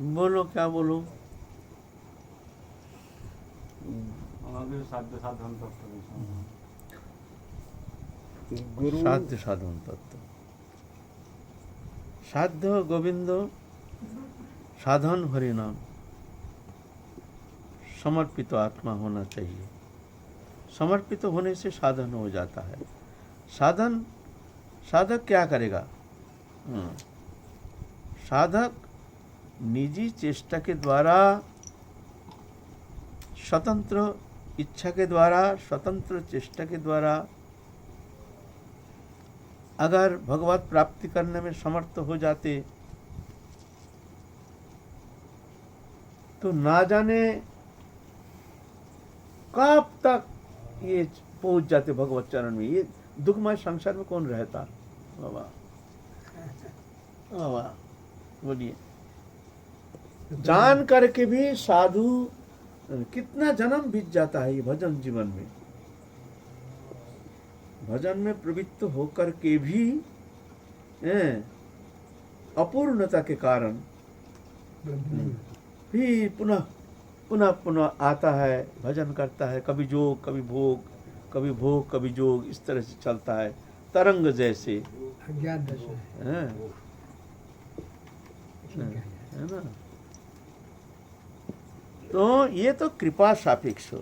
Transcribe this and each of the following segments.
बोलो क्या बोलो। साध्य साधन तत्व गुरु साध्य साधन तत्व, साध्य गोविंद, साधन हरि नाम, समर्पित आत्मा होना चाहिए। समर्पित होने से साधन हो जाता है। साधन, साधक क्या करेगा? साधक निजी चेष्टा के द्वारा, स्वतंत्र इच्छा के द्वारा, स्वतंत्र चेष्टा के द्वारा अगर भगवत प्राप्ति करने में समर्थ हो जाते तो ना जाने कब तक ये पहुंच जाते भगवत चरण में। ये दुखमय संसार में कौन रहता? बाबा बाबा बोलिए। जान करके भी साधु कितना जन्म बीत जाता है ये भजन जीवन में। भजन में प्रवृत्त होकर के भी अपूर्णता के कारण फिर पुनः पुनः पुनः आता है, भजन करता है, कभी जोग कभी भोग, कभी भोग कभी जोग, इस तरह से चलता है तरंग जैसे। अज्ञात दशा है ना? तो ये तो कृपा सापेक्ष हो।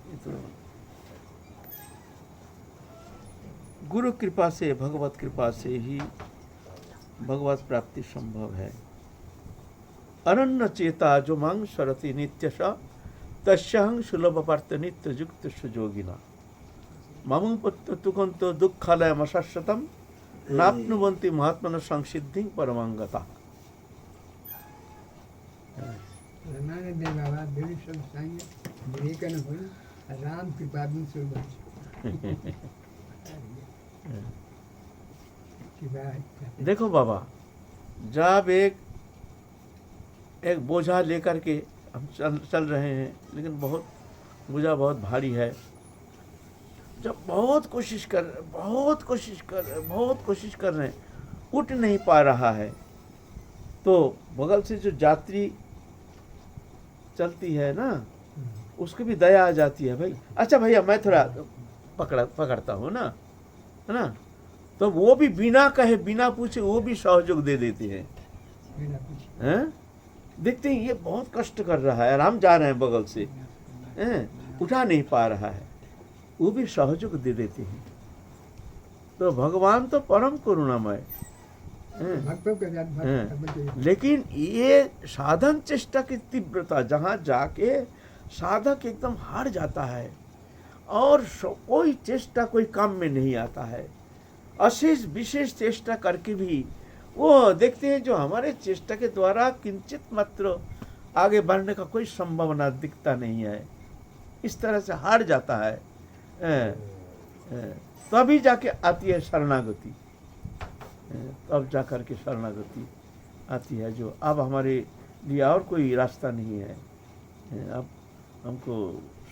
ये तो गुरु कृपा से, भगवत कृपा से ही भगवत प्राप्ति संभव है। अनन्य चेता जो मांग सरति नित्य स तस्याहं सुलभ पार्थ नित्य युक्त सुजोगिना मम पुत्र तुकंतो दुःखालय मशाश्वतम नाप्नुवन्ति महात्मन संसिद्धि परमांगता। रमाने दे बाबा देवी सब संग विवेकन होई राम कृपा बिन सुरभाष देखो बाबा, जब एक बोझा लेकर के हम चल रहे हैं, लेकिन बोझा बहुत भारी है। जब बहुत कोशिश कर रहे हैं, उठ नहीं पा रहा है, तो बगल से जो यात्री चलती है ना, उसको भी दया आ जाती है। भाई अच्छा भैया मैं थोड़ा पकड़ता हूँ ना, है ना? तो वो भी बिना कहे बिना पूछे वो भी सहयोग दे देते हैं। हैं? देखते हैं ये बहुत कष्ट कर रहा है, आराम जा रहे हैं बगल से, उठा नहीं पा रहा है, वो भी सहयोग दे देते हैं। तो भगवान तो परम करुणामय हैं। लेकिन ये साधन चेष्टा की तीव्रता, जहाँ जाके साधक एकदम हार जाता है और कोई चेष्टा कोई काम में नहीं आता है। अशेष विशेष चेष्टा करके भी वो देखते हैं जो हमारे चेष्टा के द्वारा किंचित मात्र आगे बढ़ने का कोई संभावना दिखता नहीं है, इस तरह से हार जाता है। तभी जाके आती है शरणागति, तब जा कर के शरणागति आती है, जो अब हमारे लिए और कोई रास्ता नहीं है, अब हमको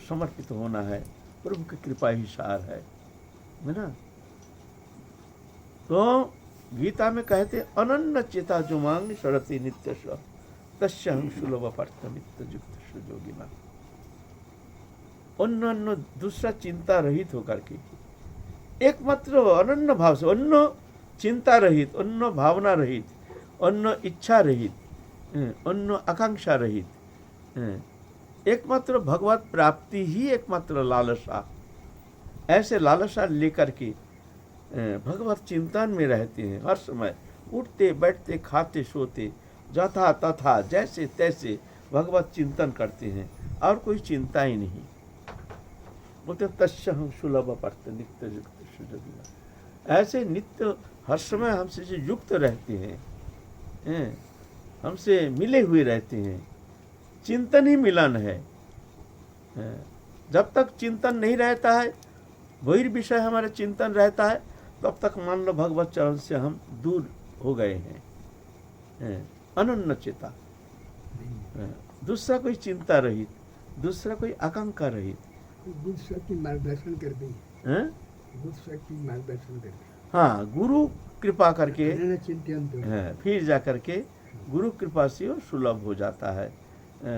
समर्पित होना है, प्रभु की कृपा ही सार है ना? तो गीता में कहते अनन्य चेता जो मांग सरति नित्य स तस्याहं सुलभ पार्थ नित्य युक्त सुजोगिना। अन्य दूसरा चिंता रहित होकर के, एकमात्र अनन्य भाव से, अन्य चिंता रहित, अन्य भावना रहित, अन्य इच्छा रहित, अन्य आकांक्षा रहित, एकमात्र भगवत प्राप्ति ही एकमात्र लालसा। ऐसे लालसा लेकर के भगवत चिंतन में रहते हैं हर समय, उठते बैठते खाते सोते जथा तथा जैसे तैसे भगवत चिंतन करते हैं और कोई चिंता ही नहीं। बोलते तस्याहं सुलभ पार्थ नित्य युक्त सुजोगिना। ऐसे नित्य हर समय हमसे जो युक्त रहते हैं, हमसे मिले हुए रहते हैं, चिंतन ही मिलन है। जब तक चिंतन नहीं रहता है, बहिर्विषय हमारा चिंतन रहता है, तब तक मान लो भगवत चरण से हम दूर हो गए हैं। अनन्य चेता, दूसरा कोई चिंता रहित, दूसरा कोई आकांक्षा रहित, गुरु शक्ति मार्गदर्शन कर दी, गुरु शक्ति मार्गदर्शन कर दी। हाँ, गुरु कृपा करके चिंतन फिर जा करके गुरु कृपा से वो सुलभ हो जाता है।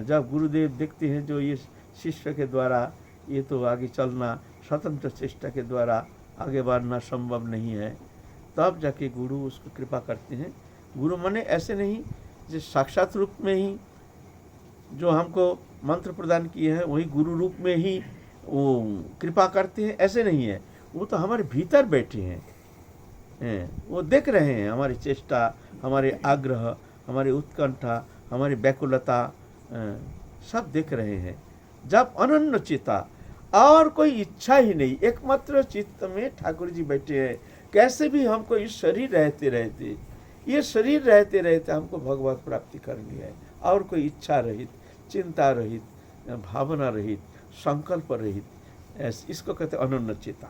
जब गुरुदेव देखते हैं जो ये शिष्य के द्वारा ये तो आगे चलना, स्वतंत्र चेष्टा के द्वारा आगे बढ़ना संभव नहीं है, तब जाके गुरु उसको कृपा करते हैं। गुरु माने ऐसे नहीं जो साक्षात रूप में ही जो हमको मंत्र प्रदान किए हैं वही गुरु रूप में ही वो कृपा करते हैं, ऐसे नहीं है। वो तो हमारे भीतर बैठे हैं, वो देख रहे हैं हमारी चेष्टा, हमारे आग्रह, हमारी उत्कंठा, हमारी व्याकुलता, सब देख रहे हैं। जब अनन्य चित्ता और कोई इच्छा ही नहीं, एकमात्र चित्त में ठाकुर जी बैठे हैं। कैसे भी हमको इस शरीर रहते रहते, ये शरीर रहते रहते हमको भगवत प्राप्ति करनी है, और कोई इच्छा रहित, चिंता रहित, भावना रहित, संकल्प रहित, इसको कहते अनन्य चित्ता।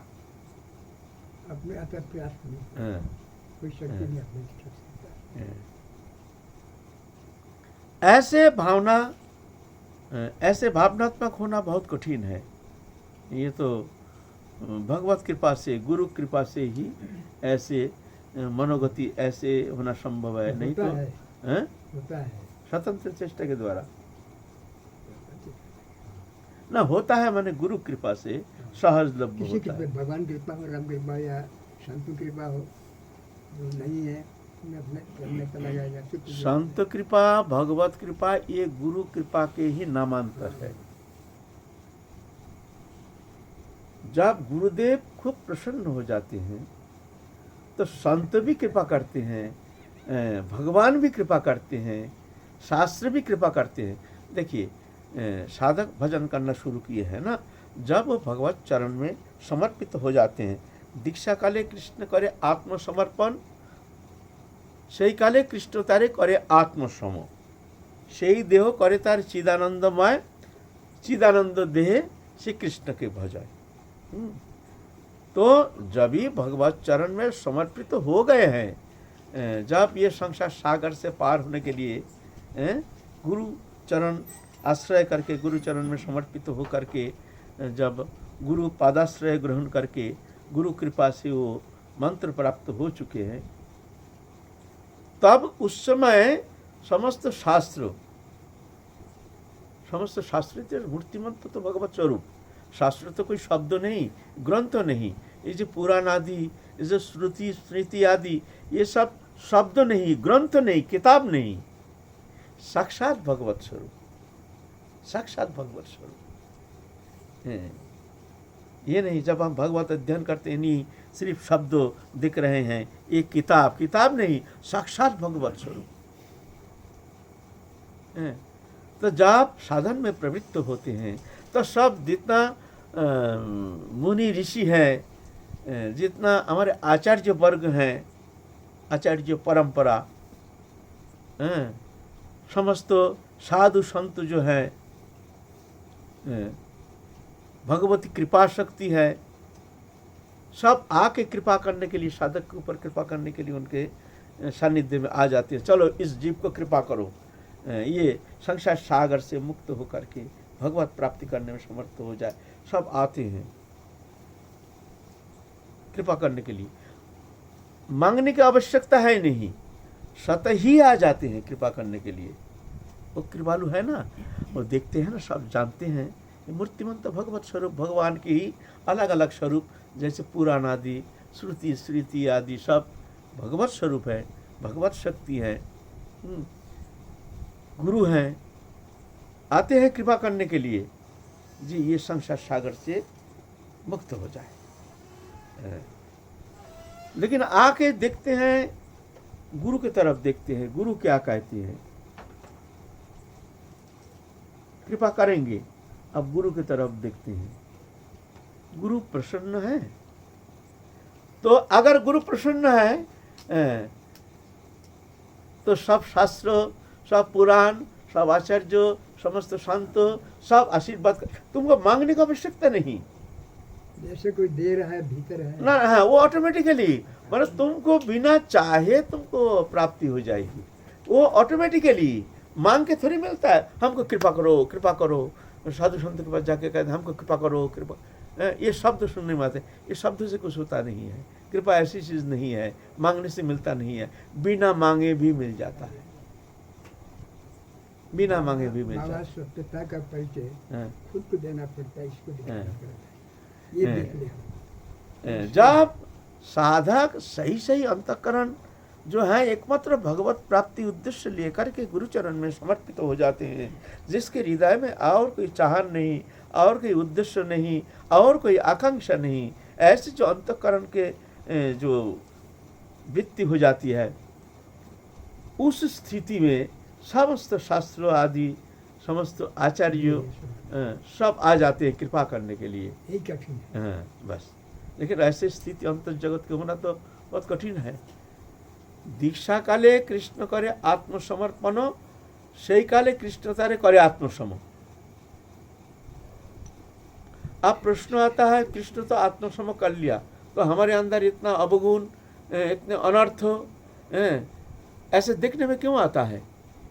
अपने आता प्रयास नहीं, कोई शक्ति नहीं अपने ऐसे भावनात्मक होना बहुत कठिन है। ये तो भगवत कृपा से, गुरु कृपा से ही ऐसे मनोगति ऐसे होना संभव है, नहीं तो होता है स्वतंत्र चेष्टा के द्वारा ना होता है। माने गुरु कृपा से सहजलभ्य होता है। भगवान कृपा हो, राम कृपा या संत कृपा हो, जो नहीं है अपने चला जाएगा। संत कृपा, भगवत कृपा, ये गुरु कृपा के ही नामांतर है। जब गुरुदेव खूब प्रसन्न हो जाते हैं तो संत भी कृपा करते हैं, भगवान भी कृपा करते हैं, शास्त्र भी कृपा करते हैं। देखिए, साधक भजन करना शुरू किए हैं ना, जब वो भगवत चरण में समर्पित हो जाते हैं, दीक्षा काले कृष्ण करे आत्मसमर्पण, সেই কালে কৃষ্ণ তারে করে আত্মসম, সেই দেহ করে তার চিদানন্দময়, चिदानंद देह श्री कृष्ण के भजाए। तो जब ही भगवत चरण में समर्पित हो गए हैं, जब ये संसार सागर से पार होने के लिए गुरु चरण आश्रय करके, गुरु चरण में समर्पित हो करके, जब गुरु पादाश्रय ग्रहण करके गुरु कृपा से वो मंत्र प्राप्त हो चुके हैं, तब उस समय समस्त शास्त्र मूर्तिमंत तो भगवत स्वरूप। शास्त्र तो कोई शब्द नहीं, ग्रंथ नहीं, ये जो पुराण आदि, ये जो श्रुति स्मृति आदि, ये सब शब्द नहीं, ग्रंथ नहीं, किताब नहीं, साक्षात भगवत स्वरूप, साक्षात भगवत स्वरूप। ये नहीं जब हम भगवत अध्ययन करते हैं, नहीं सिर्फ शब्द दिख रहे हैं, एक किताब नहीं, साक्षात भगवत स्वरूप। तो जब साधन में प्रवृत्त होते हैं तो सब जितना मुनि ऋषि है, जितना हमारे आचार्य वर्ग हैं, आचार्य परंपरा, समस्त साधु संत जो है, भगवती कृपा शक्ति है, सब आके कृपा करने के लिए, साधक के ऊपर कृपा करने के लिए उनके सानिध्य में आ जाते हैं। चलो इस जीव को कृपा करो, ये संसार सागर से मुक्त होकर के भगवत प्राप्ति करने में समर्थ हो जाए। सब आते हैं कृपा करने के लिए, मांगने की आवश्यकता है नहीं, स्वतः ही आ जाते हैं कृपा करने के लिए। वो कृपालु है ना, वो देखते हैं ना, सब जानते हैं मूर्तिमंत भगवत स्वरूप, भगवान के ही अलग अलग स्वरूप, जैसे पुराण आदि, श्रुति स्मृति आदि सब भगवत स्वरूप है, भगवत शक्ति है, गुरु हैं, आते हैं कृपा करने के लिए जी ये संसार सागर से मुक्त हो जाए। लेकिन आके देखते हैं, गुरु की तरफ देखते हैं, गुरु क्या कहते हैं, कृपा करेंगे। अब गुरु की तरफ देखते हैं, गुरु प्रसन्न है। तो अगर गुरु प्रसन्न है तो सब शास्त्र, सब पुराण, सब आचार्य, समस्त संत सब आशीर्वाद कर, तुमको मांगने की आवश्यकता नहीं। जैसे कोई दे रहा है भीतर है ना, हाँ, वो ऑटोमेटिकली, मतलब तुमको बिना चाहे तुमको प्राप्ति हो जाएगी। वो ऑटोमेटिकली मांग के थोड़ी मिलता है, हमको कृपा करो, कृपा करो। साधु संत के पास जाके कहते हमको कृपा करो, कृपा, ये शब्द सुनने में आते, ये शब्द से कुछ होता नहीं है। कृपा ऐसी चीज़ नहीं है, मांगने से मिलता नहीं है, बिना मांगे भी मिल जाता है। बिना मांगे भी मिल बाबा जाता सत्यता का परिचय है। खुद को देना पड़ता है, इसको देना हाँ। पड़ता है। ये हाँ। देख ले हम। जब साधक सही सही अंतःकरण जो है एकमात्र भगवत प्राप्ति उद्देश्य लेकर के गुरुचरण में समर्पित हो जाते हैं, जिसके हृदय में और कोई चाहत नहीं, और कोई उद्देश्य नहीं, और कोई आकांक्षा नहीं, ऐसे जो अंतःकरण के जो वृत्ति हो जाती है, उस स्थिति में समस्त शास्त्रों आदि समस्त आचार्यों सब आ जाते हैं कृपा करने के लिए। यही कठिन है। हाँ, बस। लेकिन ऐसी स्थिति अंतर जगत के होना तो बहुत कठिन है। दीक्षा काले कृष्ण करे आत्मसमर्पण, সেই काले कृष्ण तारे करे आत्मसम। अब प्रश्न आता है, कृष्ण तो आत्मसम कर लिया, तो हमारे अंदर इतना अवगुण, इतने अनर्थ ऐसे देखने में क्यों आता है?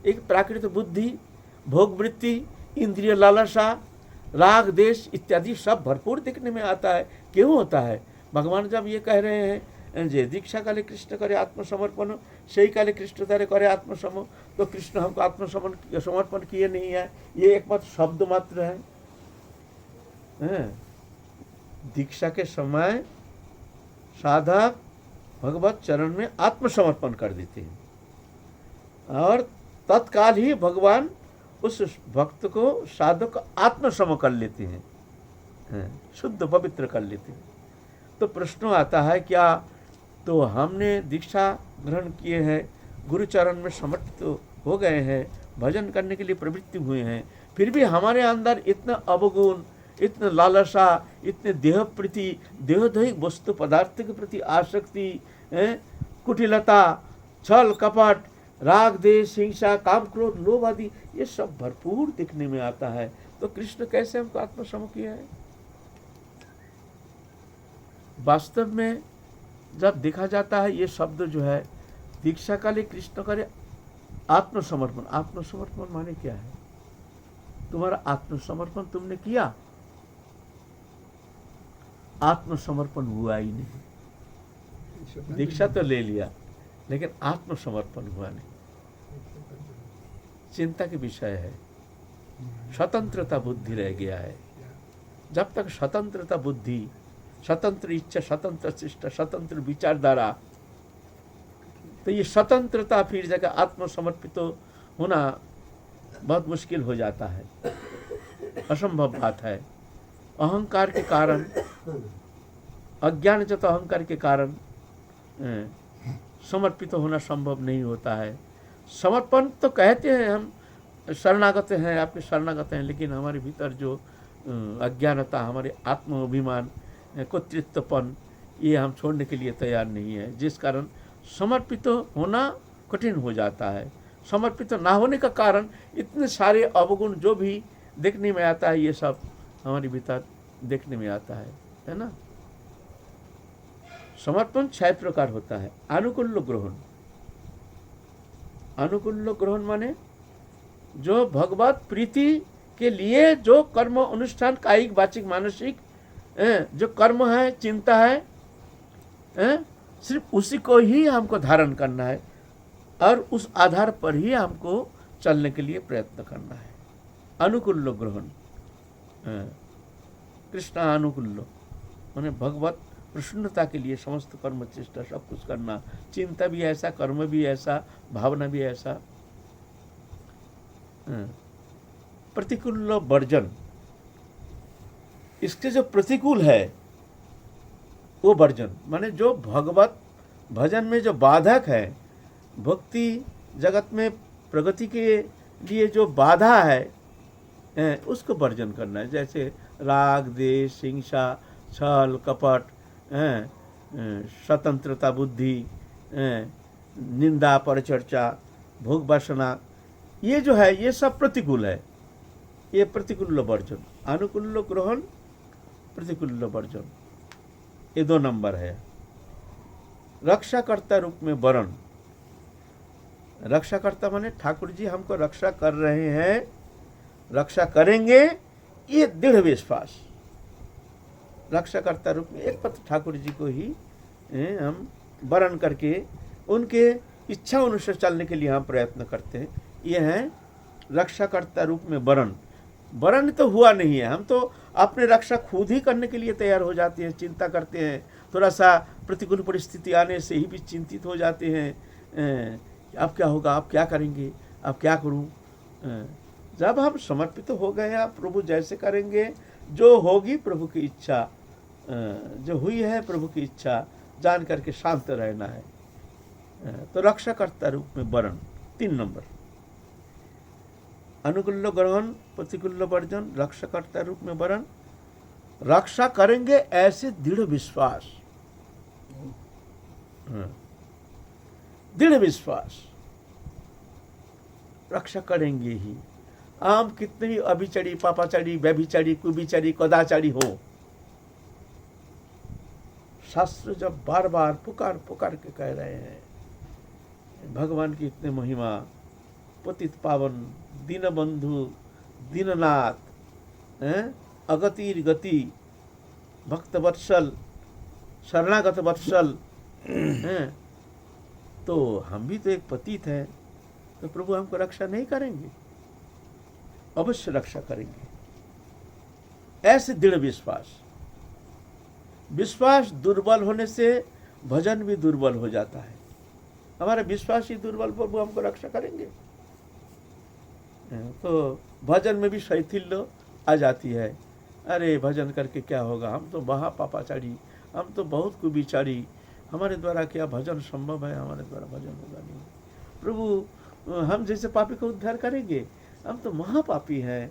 एक प्राकृतिक बुद्धि, भोग वृत्ति, इंद्रिय लालसा, राग देश इत्यादि सब भरपूर दिखने में आता है। क्यों होता है? भगवान जब ये कह रहे हैं जे दीक्षा काले कृष्ण करे आत्मसमर्पण, সেই काले कृष्ण तारे करे आत्मसम, तो कृष्ण हमको आत्मसमर्पण किए नहीं है, ये एकमात्र शब्द मात्र है। दीक्षा के समय साधक भगवत चरण में आत्मसमर्पण कर देते हैं और तत्काल ही भगवान उस भक्त को, साधक को आत्मसम कर लेते हैं, शुद्ध पवित्र कर लेते हैं। तो प्रश्न आता है, क्या तो हमने दीक्षा ग्रहण किए हैं, गुरुचरण में समर्पित हो गए हैं, भजन करने के लिए प्रवृत्ति हुए हैं, फिर भी हमारे अंदर इतना अवगुण, इतना लालसा, इतने देह प्रति, देहदैहिक वस्तु पदार्थ के प्रति आसक्ति, कुटिलता, छल कपट, राग देश हिंसा, काम क्रोध लोभ आदि, ये सब भरपूर दिखने में आता है। तो कृष्ण कैसे हमको आत्मसम किया है? वास्तव में जब देखा जाता है, ये शब्द जो है दीक्षा काले कृष्ण करे आत्मसमर्पण, आत्मसमर्पण माने क्या है? तुम्हारा आत्मसमर्पण तुमने किया, आत्मसमर्पण हुआ ही नहीं। दीक्षा तो ले लिया लेकिन आत्मसमर्पण हुआ नहीं। चिंता के विषय है। स्वतंत्रता बुद्धि रह गया है। जब तक स्वतंत्रता बुद्धि, स्वतंत्र इच्छा, स्वतंत्र शिष्ट, स्वतंत्र विचारधारा, तो ये स्वतंत्रता फिर जगह आत्मसमर्पित होना बहुत मुश्किल हो जाता है, असंभव बात है। अहंकार के कारण, अज्ञानजत अहंकार के कारण समर्पित होना संभव नहीं होता है। समर्पण तो कहते हैं हम, शरणागत हैं, आपके शरणागत हैं, लेकिन हमारे भीतर जो अज्ञानता, हमारे आत्माभिमान, कर्तृत्वपन, ये हम छोड़ने के लिए तैयार नहीं है, जिस कारण समर्पित होना कठिन हो जाता है। समर्पित ना होने का कारण इतने सारे अवगुण जो भी देखने में आता है, ये सब हमारे भीतर देखने में आता है ना। समर्पण 6 प्रकार होता है। अनुकूल ग्रहण, अनुकूल ग्रहण माने जो भगवत प्रीति के लिए जो कर्म अनुष्ठान, कायिक वाचिक मानसिक जो कर्म है, चिंता है, सिर्फ उसी को ही हमको धारण करना है और उस आधार पर ही हमको चलने के लिए प्रयत्न करना है। अनुकूल ग्रहण, कृष्ण अनुकूल माने भगवत प्रसन्नता के लिए समस्त कर्म चेष्टा सब कुछ करना। चिंता भी ऐसा, कर्म भी ऐसा, भावना भी ऐसा। प्रतिकूल वर्जन, इसके जो प्रतिकूल है वो वर्जन, माने जो भगवत भजन में जो बाधक है, भक्ति जगत में प्रगति के लिए जो बाधा है, उसको वर्जन करना है। जैसे राग देश हिंसा, छल कपट, स्वतंत्रता बुद्धि, निंदा परचर्चा, भोग वासना, ये जो है ये सब प्रतिकूल है। ये प्रतिकूल वर्जन। अनुकूल ग्रहण, प्रतिकूल वर्जन, ये 2 नंबर है। रक्षाकर्ता रूप में वरण, रक्षाकर्ता माने ठाकुर जी हमको रक्षा कर रहे हैं, रक्षा करेंगे, ये दृढ़ विश्वास। रक्षाकर्ता रूप में एक पत्र ठाकुर जी को ही हम वरण करके उनके इच्छा अनुसार चलने के लिए हम प्रयत्न करते हैं। ये है रक्षाकर्ता रूप में वरण। वरण तो हुआ नहीं है, हम तो अपने रक्षा खुद ही करने के लिए तैयार हो जाते हैं, चिंता करते हैं, थोड़ा सा प्रतिकूल परिस्थिति आने से ही भी चिंतित हो जाते हैं। अब क्या होगा, अब क्या करेंगे, अब क्या करूं। जब हम समर्पित हो गए, आप प्रभु जैसे करेंगे, जो होगी प्रभु की इच्छा, जो हुई है प्रभु की इच्छा जान करके शांत रहना है। तो रक्षाकर्ता रूप में वरण। 3 नंबर, अनुकूल्य ग्रहण प्रतिकूल्य वर्जन, रक्षाकर्ता रूप में वरण। रक्षा करेंगे ऐसे दृढ़ विश्वास, दृढ़ विश्वास, रक्षा करेंगे ही। हम कितनी भी अभिचरी, पापाचरी, व्यभिचरी, कुबिचरी, कदाचारी हो, शास्त्र जब बार बार पुकार पुकार के कह रहे हैं भगवान की इतने महिमा, पतित पावन, दीनबंधु, दीननाथ, अगतिर गति, भक्त वत्सल, शरणागत वत्सल, तो हम भी तो एक पतित हैं, तो प्रभु हमको रक्षा नहीं करेंगे? अवश्य रक्षा करेंगे। ऐसे दृढ़ विश्वास। विश्वास दुर्बल होने से भजन भी दुर्बल हो जाता है। हमारा विश्वास ही दुर्बल, प्रभु हमको रक्षा करेंगे? तो भजन में भी शैथिल्य आ जाती है। अरे भजन करके क्या होगा, हम तो महा पापाचारी, हम तो बहुत कुविचारी, हमारे द्वारा क्या भजन संभव है, हमारे द्वारा भजन होगा नहीं। प्रभु हम जैसे पापी को उद्धार करेंगे? हम तो महापापी हैं।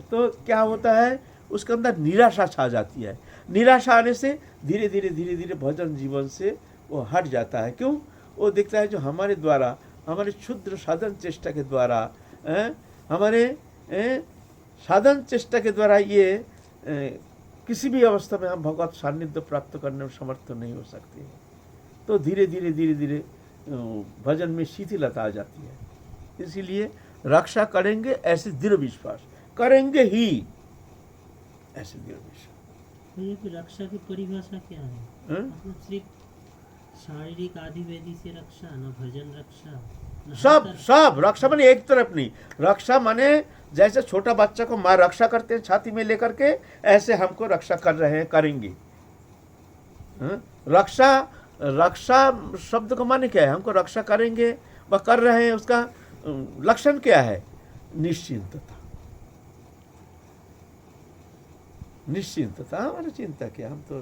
तो क्या होता है, उसके अंदर निराशा छा जाती है। निराशा आने से धीरे धीरे भजन जीवन से वो हट जाता है। क्यों? वो देखता है जो हमारे द्वारा, हमारे क्षुद्र साधन चेष्टा के द्वारा, हमारे साधन चेष्टा के द्वारा ये किसी भी अवस्था में हम भगवत सान्निध्य प्राप्त करने में समर्थ नहीं हो सकते हैं। तो धीरे धीरे भजन में शिथिलता आ जाती है। इसीलिए रक्षा करेंगे ऐसे दृढ़ विश्वास, करेंगे ही ऐसे दृढ़ विश्वास। ये फिर रक्षा की परिभाषा क्या है? मतलब सिर्फ शारीरिक आदि वेदी से रक्षा, न भजन रक्षा, सब रक्षा माने एक तरफ नहीं। रक्षा माने जैसे छोटा बच्चा को माँ रक्षा करते हैं छाती में लेकर के, ऐसे हमको रक्षा कर रहे हैं, करेंगे। रक्षा शब्द को माने क्या है? हमको रक्षा करेंगे व कर रहे हैं, उसका लक्षण क्या है? निश्चिंतता। निश्चिंतता, हमारी चिंता क्या, हम तो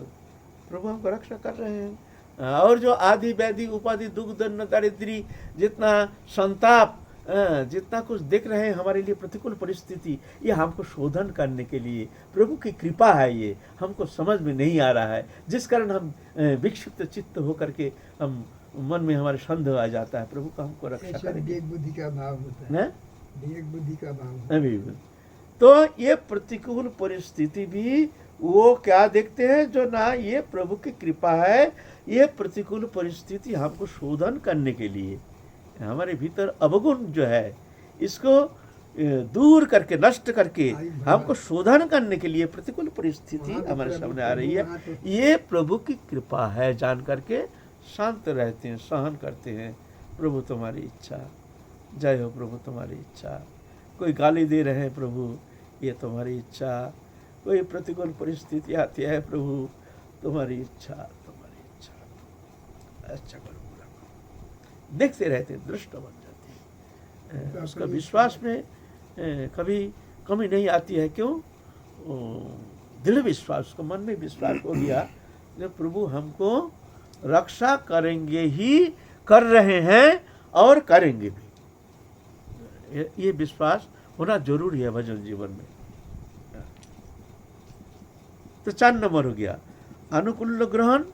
प्रभु हमको रक्षा कर रहे हैं। और जो आदि व्याधि उपाधि दुख दंड दारिद्री, जितना संताप, जितना कुछ देख रहे हैं हमारे लिए प्रतिकूल परिस्थिति, ये हमको शोधन करने के लिए प्रभु की कृपा है। ये हमको समझ में नहीं आ रहा है, जिस कारण हम विक्षिप्त चित्त होकर के हम मन में हमारे संदेह आ जाता है। प्रभु का हमको रक्षा करेंगे। बुद्धि का भाव होता है, बुद्धि का भाव। अभी तो ये प्रतिकूल परिस्थिति भी वो क्या देखते हैं, जो ना ये प्रभु की कृपा है, ये प्रतिकूल परिस्थिति हमको शोधन करने के लिए, हमारे भीतर अवगुण जो है इसको दूर करके, नष्ट करके हमको शोधन करने के लिए प्रतिकूल परिस्थिति हमारे सामने आ रही है। ये प्रभु की कृपा है जान करके शांत रहते हैं, सहन करते हैं। प्रभु तुम्हारी इच्छा, जय हो प्रभु तुम्हारी इच्छा। कोई गाली दे रहे हैं, प्रभु ये तुम्हारी इच्छा। कोई प्रतिकूल परिस्थिति आती है, प्रभु तुम्हारी इच्छा, तुम्हारी इच्छा। अच्छा करो, बुरा करो, देखते रहते, दृष्ट बन जाते हैं। उसका विश्वास में कभी कमी नहीं आती है। क्यों? दृढ़ विश्वास, उसको मन में विश्वास हो गया जो प्रभु हमको रक्षा करेंगे ही, कर रहे हैं और करेंगे भी। ये विश्वास होना जरूरी है भजन जीवन में। तो 4 नंबर हो गया अनुकूल्य ग्रहण।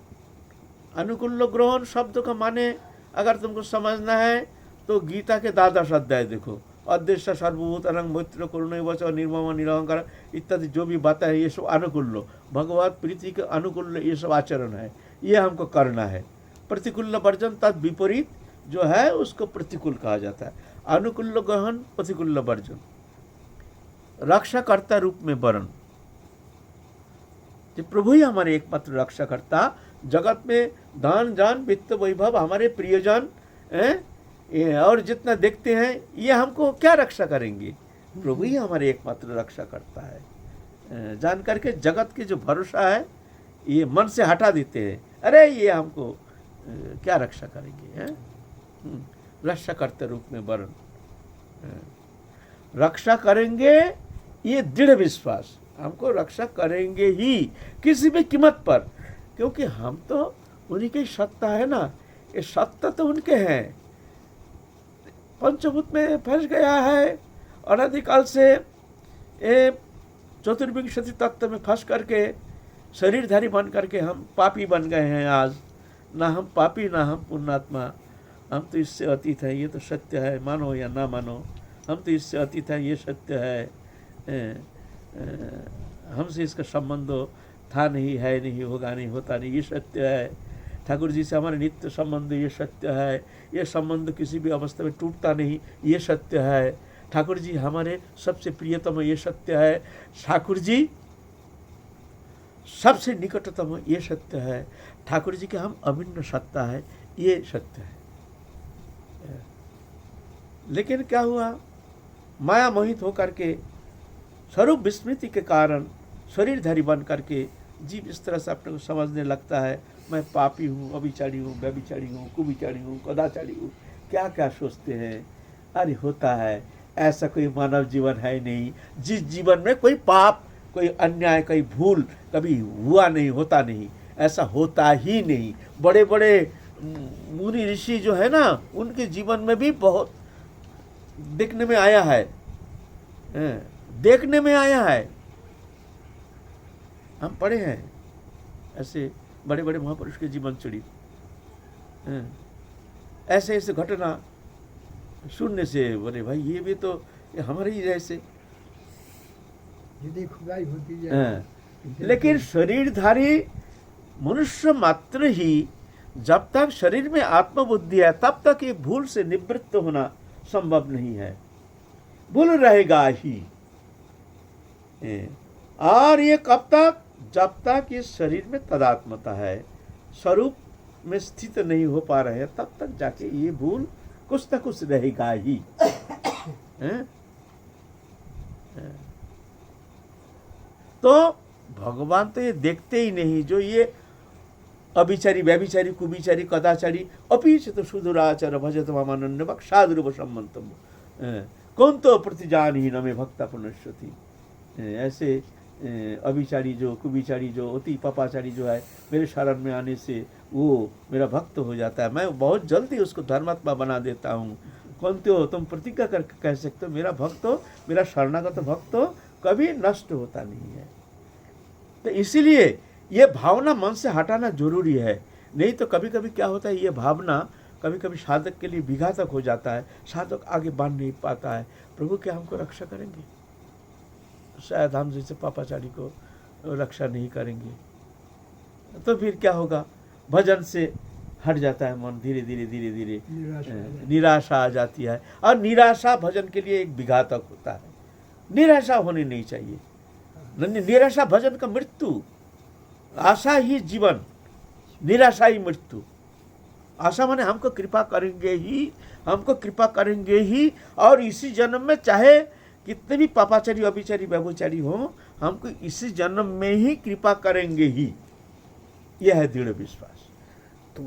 अनुकूल्य ग्रहण शब्द का माने अगर तुमको समझना है तो गीता के 12 अध्याय देखो। अद्वेष्ट सर्वभूत अनंग मैत्र करुण वच निर्मम निरहंकार इत्यादि जो भी बातें है, ये सब अनुकूल्य, भगवत प्रीति के अनुकूल्य ये सब आचरण है, ये हमको करना है। प्रतिकूल्य वर्जन तद विपरीत जो है उसको प्रतिकूल कहा जाता है। अनुकूल्य ग्रहण, प्रतिकूल्य वर्जन। रक्षाकर्ता रूप में वरण, प्रभु ही हमारे एकमात्र रक्षाकर्ता। जगत में दान जान वित्त वैभव हमारे प्रियजन और जितना देखते हैं ये हमको क्या रक्षा करेंगे। प्रभु ही हमारे एकमात्र रक्षा करता है। जान करके जगत की जो भरोसा है ये मन से हटा देते हैं। अरे ये हमको क्या रक्षा करेंगे, हैं? रक्षा करते रूप में वर्ण रक्षा करेंगे, ये दृढ़ विश्वास हमको रक्षा करेंगे ही किसी भी कीमत पर, क्योंकि हम तो उन्हीं की सत्ता है ना, ये सत्ता तो उनके हैं। पंचभूत में फंस गया है अनादिकाल से, ये चतुर्विंशति तत्व में फंस करके शरीरधारी बन करके हम पापी बन गए हैं। आज ना हम पापी ना हम पुण्यात्मा, हम तो इससे अतीत है, ये तो सत्य है, मानो या ना मानो, हम तो इससे अतीत है, ये सत्य है। हमसे इसका संबंध था नहीं, है नहीं, होगा नहीं, होता नहीं, ये सत्य है। ठाकुर जी से हमारे नित्य संबंध, ये सत्य है। ये संबंध किसी भी अवस्था में टूटता नहीं, ये सत्य है। ठाकुर जी हमारे सबसे प्रियतम, ये सत्य है। ठाकुर जी सबसे निकटतम, ये सत्य है। ठाकुर जी के हम अभिन्न सत्ता है, ये सत्य है। लेकिन क्या हुआ, माया मोहित होकर के स्वरूप विस्मृति के कारण शरीरधारी बन करके जीव इस तरह से अपने को समझने लगता है, मैं पापी हूँ, अभिचारी हूँ, व्यभिचारी हूँ, कुविचारी हूँ, कदाचारी हूँ। क्या क्या सोचते हैं। अरे होता है, ऐसा कोई मानव जीवन है नहीं जिस जीवन में कोई पाप, कोई अन्याय, कोई भूल कभी हुआ नहीं, होता नहीं, ऐसा होता ही नहीं। बड़े बड़े मुनि ऋषि जो है ना, उनके जीवन में भी बहुत देखने में आया है, देखने में आया है। हम पढ़े हैं ऐसे बड़े बड़े महापुरुष के जीवन चरित, ऐसे ऐसे घटना सुनने से बोले भाई ये भी तो ये हमारे ही जैसे। यदि खुदाई होती जाए, लेकिन शरीरधारी मनुष्य मात्र ही जब तक शरीर में आत्मबुद्धि है तब तक ये भूल से निवृत्त होना संभव नहीं है, भूल रहेगा ही। और ये कब तक, जब तक ये शरीर में तदात्मता है, स्वरूप में स्थित नहीं हो पा रहे हैं, तब तक जाके ये भूल कुछ न कुछ रहेगा ही। तो भगवान तो ये देखते ही नहीं, जो ये अभिचारी, व्यभिचारी, कुविचारी, कदाचारी, अपीचित सुदुराचार भजत मामानन्य भक्षादुर्व सम्मतम कौन तो प्रतिजान ही न में भक्ता पुनश्यति। ऐसे अभिचारी जो, कुविचारी जो, अति पापाचारी जो है, मेरे शरण में आने से वो मेरा भक्त हो जाता है, मैं बहुत जल्दी उसको धर्मात्मा बना देता हूँ। कौन तो तुम प्रतिज्ञा करके कह सकते हो, मेरा भक्त हो, मेरा शरणागत भक्त हो, कभी नष्ट होता नहीं है। तो इसीलिए ये भावना मन से हटाना जरूरी है। नहीं तो कभी कभी क्या होता है, ये भावना कभी कभी साधक के लिए विघातक हो जाता है, साधक आगे बढ़ नहीं पाता है। प्रभु क्या हमको रक्षा करेंगे? शायद हम जैसे पापाचारी को रक्षा नहीं करेंगे, तो फिर क्या होगा, भजन से हट जाता है मन, धीरे धीरे धीरे धीरे निराशा आ जाती है। और निराशा भजन के लिए एक विघातक होता है। निराशा होनी नहीं चाहिए। निराशा भजन का मृत्यु, आशा ही जीवन, निराशा ही मृत्यु। आशा माने हमको कृपा करेंगे ही, हमको कृपा करेंगे ही, और इसी जन्म में चाहे कितने भी पापाचारी, अभिचारी, व्यभिचारी हो, हमको इसी जन्म में ही कृपा करेंगे ही। यह है दृढ़ विश्वास। तो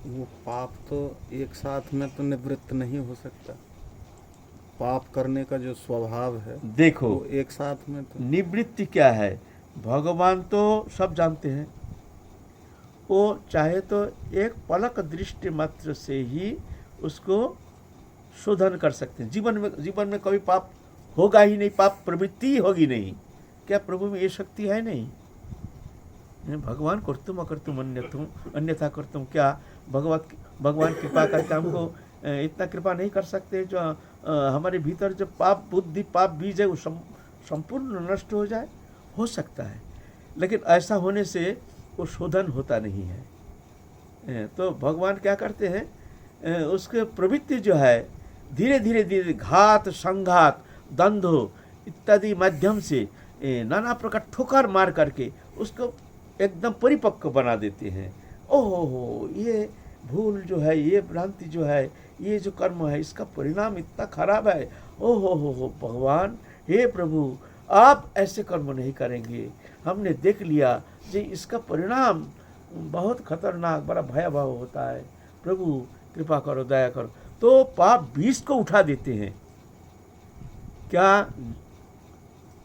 वो पाप तो एक साथ में तो निवृत्त नहीं हो सकता। पाप करने का जो स्वभाव है, देखो वो एक साथ में तो निवृत्ति क्या है, भगवान तो सब जानते हैं। वो चाहे तो एक पलक दृष्टि मात्र से ही उसको शोधन कर सकते हैं। जीवन में कभी पाप होगा ही नहीं, पाप प्रवृत्ति होगी नहीं। क्या प्रभु में ये शक्ति है? नहीं। भगवान कर्तुम अकर्तुम अन्यथा कर्तुम, क्या भगवान कृपा करके हमको इतना कृपा नहीं कर सकते जो हमारे भीतर जो पाप बुद्धि, पाप बीज है, वो संपूर्ण नष्ट हो जाए? हो सकता है, लेकिन ऐसा होने से वो शोधन होता नहीं है। तो भगवान क्या करते हैं, उसके प्रवृत्ति जो है धीरे धीरे धीरे घात, संघात, दंधो इत्यादि माध्यम से नाना प्रकार ठोकर मार करके उसको एकदम परिपक्व बना देते हैं। ओहो, ये भूल जो है, ये भ्रांति जो है, ये जो कर्म है, इसका परिणाम इतना खराब है। ओ हो भगवान, हे प्रभु, आप ऐसे कर्म नहीं करेंगे, हमने देख लिया जी, इसका परिणाम बहुत खतरनाक, बड़ा भयावह होता है। प्रभु कृपा करो, दया करो। तो पाप 20 को उठा देते हैं। क्या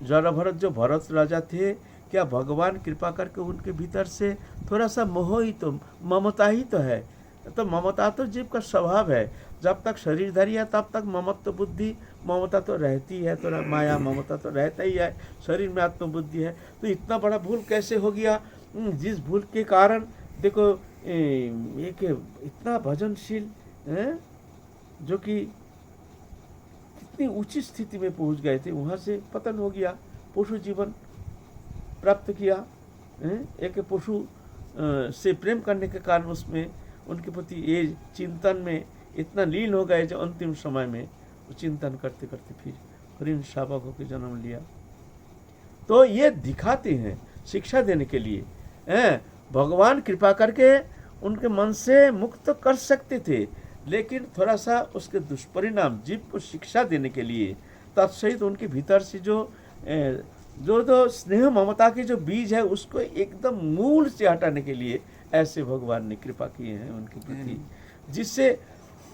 जरा भरत जो भरत राजा थे, क्या भगवान कृपा करके उनके भीतर से थोड़ा सा मोह ही तो, ममता ही तो है। तो ममता तो जीव का स्वभाव है, जब तक शरीरधारी है तब तक ममत्व बुद्धि, ममता तो रहती है, थोड़ा माया ममता तो रहता ही है। शरीर में आत्मबुद्धि है, तो इतना बड़ा भूल कैसे हो गया? जिस भूल के कारण देखो एक इतना भजनशील जो कि कितनी ऊंची स्थिति में पहुंच गए थे, वहां से पतन हो गया, पशु जीवन प्राप्त किया। एक पशु से प्रेम करने के कारण उसमें उनके प्रति ये चिंतन में इतना लीन हो गए, जो अंतिम समय में चिंतन करते करते फिर हरिण शावक होकर जन्म लिया। तो ये दिखाते हैं शिक्षा देने के लिए, भगवान कृपा करके उनके मन से मुक्त कर सकते थे, लेकिन थोड़ा सा उसके दुष्परिणाम जीव को शिक्षा देने के लिए, तत्सहित उनके भीतर से जो स्नेह ममता के जो बीज है उसको एकदम मूल से हटाने के लिए ऐसे भगवान ने कृपा किए हैं उनके प्रति, जिससे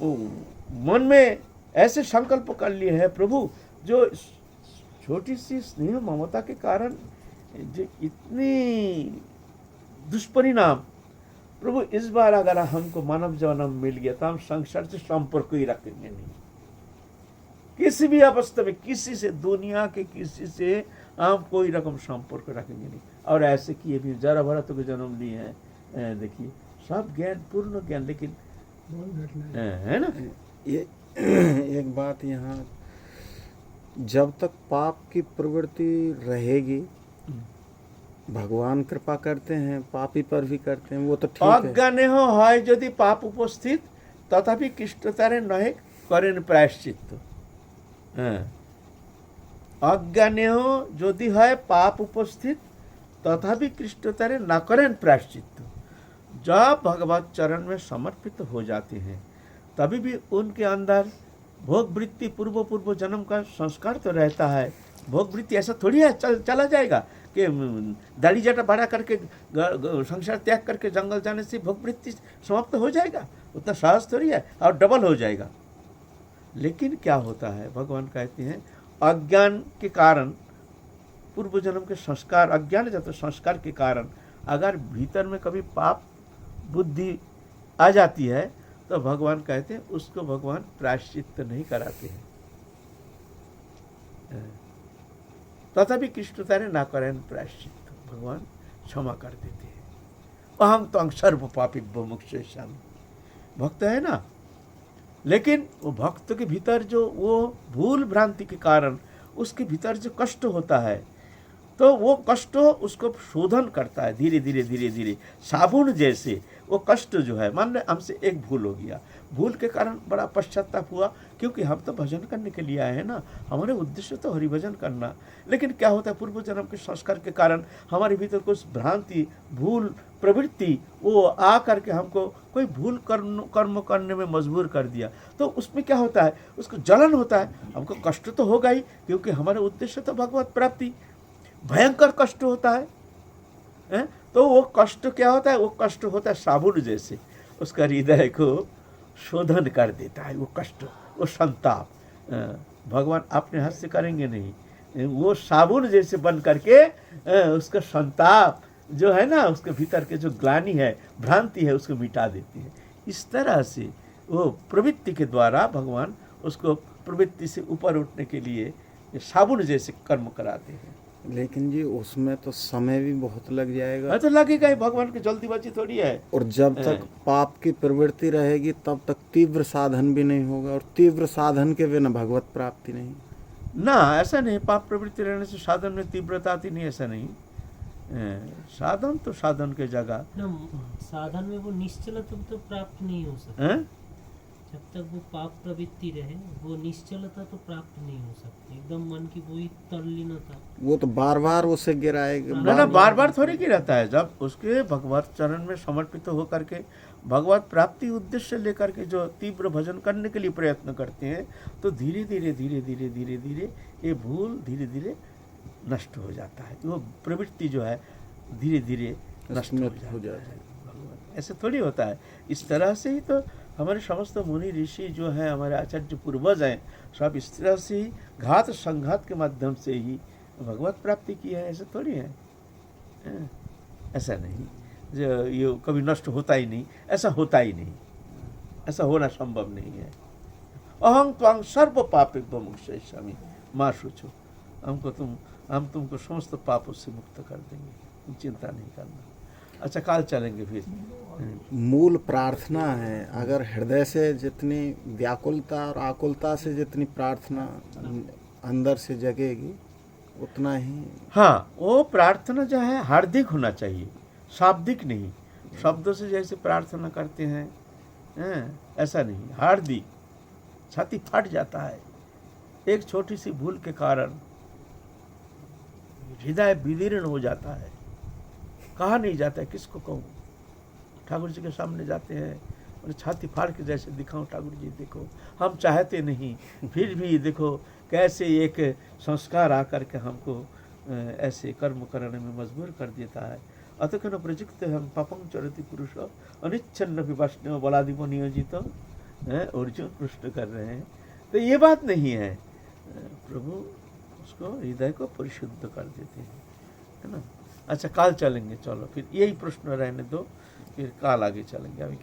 मन में ऐसे संकल्प कर लिए हैं प्रभु, जो छोटी सी स्नेह ममता के कारण जो इतनी दुष्परिणाम, प्रभु इस बार अगर हमको मानव जन्म मिल गया तो हम संसार से संपर्क ही रखेंगे नहीं, किसी भी अवस्था में किसी से, दुनिया के किसी से हम कोई रकम संपर्क रखेंगे नहीं। और ऐसे किए भी जरा भरत को जन्म लिए हैं, देखिए सब ज्ञान, पूर्ण ज्ञान, लेकिन बहुत घटना है ना। ये एक बात यहाँ, जब तक पाप की प्रवृत्ति रहेगी, भगवान कृपा करते हैं, पापी पर भी करते हैं, वो तो ठीक है। अज्ञाने হয় যদি পাপ উপস্থিত, তথাপি কৃষ্টতারে নহে করেন প্রায়শ্চিত্ত। অজ্ঞানেও যদি হয় পাপ उपस्थित, तथापि कृष्णतारे न करें प्रायश्चित्त। जब भगवत चरण में समर्पित हो जाते हैं, तभी भी उनके अंदर भोग वृत्ति, पूर्व जन्म का संस्कार तो रहता है। भोग वृत्ति ऐसा थोड़ी है चला जाएगा कि दाढ़ी जटा बड़ा करके संसार त्याग करके जंगल जाने से भोग वृत्ति समाप्त हो जाएगा, उतना साहस थोड़ी है, और डबल हो जाएगा। लेकिन क्या होता है, भगवान कहते हैं अज्ञान के कारण, पूर्व जन्म के संस्कार, अज्ञान जाते संस्कार के कारण अगर भीतर में कभी पाप बुद्धि आ जाती है, तो भगवान कहते हैं उसको भगवान प्रायश्चित्त नहीं कराते हैं। तथापि कृष्णतारे ना करें प्रायश्चित्त, भगवान क्षमा कर देते हैं। अहम तो सर्व पापी मुमुक्षु भक्त है ना, लेकिन वो भक्त के भीतर जो वो भूल भ्रांति के कारण उसके भीतर जो कष्ट होता है, तो वो कष्ट उसको शोधन करता है धीरे धीरे साबुन जैसे। वो कष्ट जो है, मान लो हमसे एक भूल हो गया, भूल के कारण बड़ा पश्चाताप हुआ, क्योंकि हम तो भजन करने के लिए आए हैं ना, हमारे उद्देश्य तो हरिभजन करना। लेकिन क्या होता है, पूर्व जन्म के संस्कार के कारण हमारे भीतर कुछ भ्रांति, भूल प्रवृत्ति वो आ करके हमको कोई भूल कर्म करने में मजबूर कर दिया। तो उसमें क्या होता है, उसको जलन होता है, हमको कष्ट तो होगा ही, क्योंकि हमारे उद्देश्य तो भगवत प्राप्ति। भयंकर कष्ट होता है, तो वो कष्ट क्या होता है, वो कष्ट होता है साबुन जैसे, उसका हृदय को शोधन कर देता है। वो कष्ट, वो संताप भगवान अपने हाथ से करेंगे नहीं, वो साबुन जैसे बन करके उसका संताप जो है ना, उसके भीतर के जो ग्लानि है, भ्रांति है, उसको मिटा देती है। इस तरह से वो प्रवृत्ति के द्वारा भगवान उसको प्रवृत्ति से ऊपर उठने के लिए साबुन जैसे कर्म कराते हैं। लेकिन जी उसमें तो समय भी बहुत लग जाएगा। तो लगेगा ही, भगवान की जल्दीबाजी थोड़ी है। और जब तक पाप की प्रवृत्ति रहेगी तब तक तीव्र साधन भी नहीं होगा, और तीव्र साधन के बिना भगवत प्राप्ति नहीं ना। ऐसा नहीं, पाप प्रवृत्ति रहने से साधन में तीव्रता आती नहीं, ऐसा नहीं। साधन तो साधन के जगह साधन में वो निश्चल तो प्राप्त नहीं हो सकता। जब तक वो पाप प्रवृत्ति रहे वो निश्चलता तो प्राप्त नहीं हो सकती, एकदम मन की वही तल्लीनता। वो तो बार बार उसे गिराएगा। ना ना, बार बार थोड़ी की रहता है। जब उसके भगवत चरण में समर्पित होकर के भगवत प्राप्ति उद्देश्य लेकर के जो तीव्र भजन करने के लिए प्रयत्न करते हैं, तो धीरे धीरे धीरे धीरे धीरे धीरे ये भूल धीरे धीरे नष्ट हो जाता है। वो प्रवृत्ति जो है धीरे धीरे नष्ट हो जाता है। भगवान ऐसे थोड़ी होता है। इस तरह से ही तो हमारे समस्त मुनि ऋषि जो हैं, हमारे आचार्य पूर्वज हैं, सब इस तरह से ही घात संघात के माध्यम से ही भगवत प्राप्ति की है। ऐसे थोड़ी है, ऐसा नहीं जो ये कभी नष्ट होता ही नहीं, ऐसा होता ही नहीं, ऐसा होना संभव नहीं है। अहं त्वां सर्व पापेभ्यो मोक्षयिष्यामि मां शुचो, हम तुमको समस्त पापों से मुक्त कर देंगे, तुम चिंता नहीं करना। अच्छा, काल चलेंगे फिर। मूल प्रार्थना है। अगर हृदय से जितनी व्याकुलता और आकुलता से जितनी प्रार्थना अंदर से जगेगी उतना ही। हाँ, वो प्रार्थना जो है हार्दिक होना चाहिए, शाब्दिक नहीं। शब्दों से जैसे प्रार्थना करते हैं ऐसा नहीं, हार्दिक। छाती फट जाता है एक छोटी सी भूल के कारण, हृदय विदीर्ण हो जाता है, कहा नहीं जाता है किसको कहूँ। ठाकुर जी के सामने जाते हैं और छाती फाड़ के जैसे दिखाऊं, ठाकुर जी देखो हम चाहते नहीं, फिर भी देखो कैसे एक संस्कार आकर के हमको ऐसे कर्म करने में मजबूर कर देता है। अतः प्रयुक्त हम पापं चरति पुरुष अनिच्छन्न विवैष्णव बलादिव नियोजित अर्जुन प्रश्न कर रहे हैं। तो ये बात नहीं है, प्रभु उसको हृदय को परिशुद्ध कर देते हैं, है ना। अच्छा, काल चलेंगे, चलो फिर यही प्रश्न रहने दो, फिर काल आगे चलेंगे। अभी